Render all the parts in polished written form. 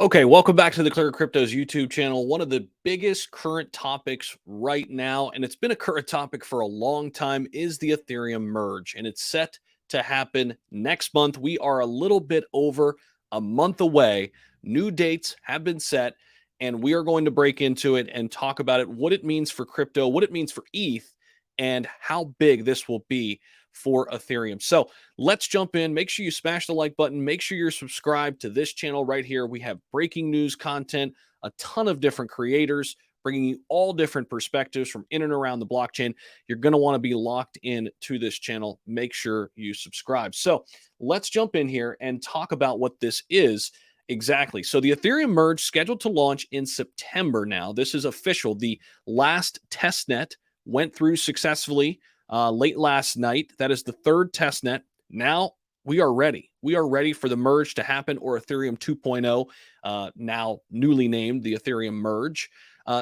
Okay, welcome back to the ClearCryptos YouTube channel. One of the biggest current topics right now, and it's been a current topic for a long time, is the Ethereum merge, and it's set to happen next month. We are a little bit over a month away. New dates have been set, and we are going to break into it and talk about it, what it means for crypto, what it means for ETH, and how big this will be for Ethereum. So let's jump in. Make sure you smash the like button. Make sure you're subscribed to this channel right here. We have breaking news content, a ton of different creators bringing you all different perspectives from in and around the blockchain. You're going to want to be locked in to this channel. Make sure you subscribe. So let's jump in here and talk about what this is exactly. So the Ethereum merge scheduled to launch in September now. This is official. The last test net went through successfully late last night. That is the third test net. Now we are ready. We are ready for the merge to happen, or Ethereum 2.0, now newly named the Ethereum merge,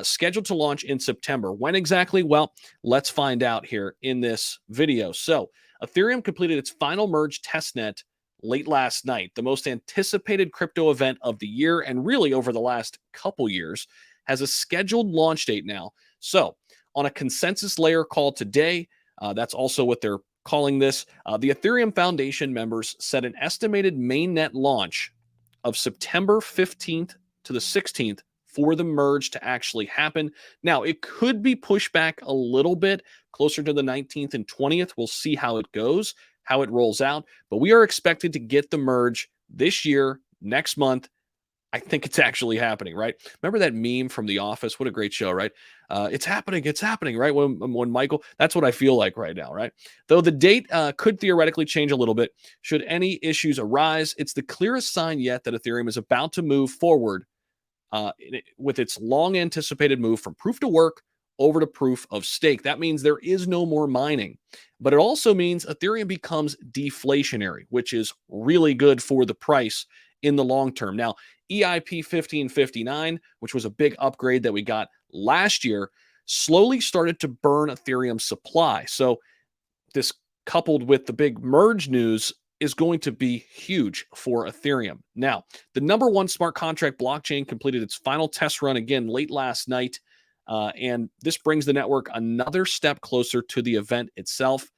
scheduled to launch in September. When exactly? Well, let's find out here in this video. So Ethereum completed its final merge testnet late last night. The most anticipated crypto event of the year, and really over the last couple years, has a scheduled launch date now. So on a consensus layer call today, that's also what they're calling this. The Ethereum Foundation members set an estimated mainnet launch of September 15th to the 16th for the merge to actually happen. Now, it could be pushed back a little bit closer to the 19th and 20th. We'll see how it goes, how it rolls out. But we are expected to get the merge this year, next month. I think it's actually happening, right? Remember that meme from The Office? What a great show, right? It's happening, right? When Michael, that's what I feel like right now, right? Though the date could theoretically change a little bit, should any issues arise, it's the clearest sign yet that Ethereum is about to move forward with its long anticipated move from proof to work over to proof of stake. That means there is no more mining, but it also means Ethereum becomes deflationary, which is really good for the price in the long term. Now, EIP 1559, which was a big upgrade that we got last year, slowly started to burn Ethereum's supply. So this, coupled with the big merge news, is going to be huge for Ethereum. Now, the number one smart contract blockchain completed its final test run again late last night, and this brings the network another step closer to the event itself.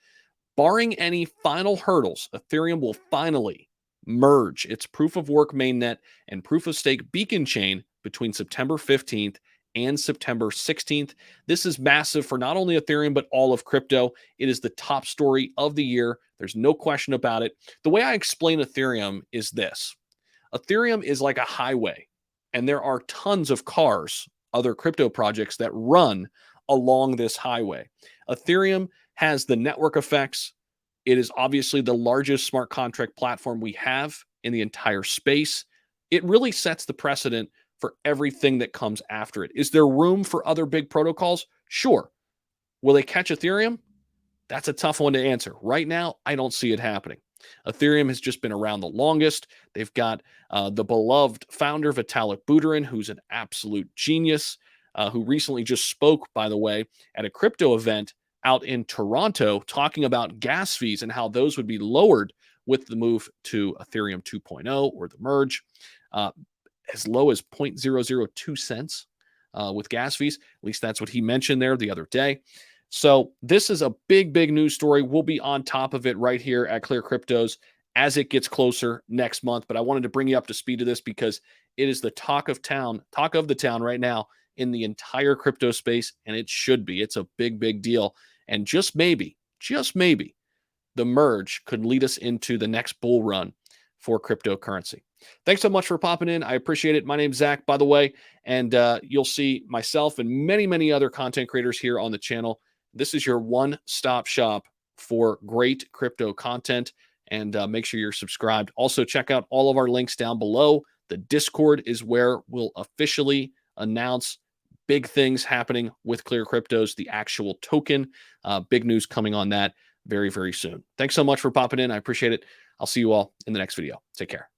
Barring any final hurdles, Ethereum will finally merge its proof of work mainnet and proof of stake beacon chain between September 15th and September 16th. This is massive for not only Ethereum, but all of crypto. It is the top story of the year. There's no question about it. The way I explain Ethereum is this. Ethereum is like a highway, and there are tons of cars, other crypto projects that run along this highway. Ethereum has the network effects. It is obviously the largest smart contract platform we have in the entire space. It really sets the precedent for everything that comes after it. Is there room for other big protocols? Sure. Will they catch Ethereum? That's a tough one to answer. Right now, I don't see it happening. Ethereum has just been around the longest. They've got the beloved founder, Vitalik Buterin, who's an absolute genius, who recently just spoke, by the way, at a crypto event out in Toronto, talking about gas fees and how those would be lowered with the move to Ethereum 2.0 or the merge, as low as 0.002 cents with gas fees. At least that's what he mentioned there the other day. So this is a big, big news story. We'll be on top of it right here at ClearCryptos as it gets closer next month. But I wanted to bring you up to speed to this because it is the talk of the town right now in the entire crypto space, and it should be. It's a big, big deal. And just maybe, the merge could lead us into the next bull run for cryptocurrency. Thanks so much for popping in. I appreciate it. My name's Zach, by the way, and you'll see myself and many, many other content creators here on the channel. This is your one-stop shop for great crypto content, and make sure you're subscribed. Also, check out all of our links down below. The Discord is where we'll officially announce big things happening with ClearCryptos, the actual token. Big news coming on that very, very soon. Thanks so much for popping in. I appreciate it. I'll see you all in the next video. Take care.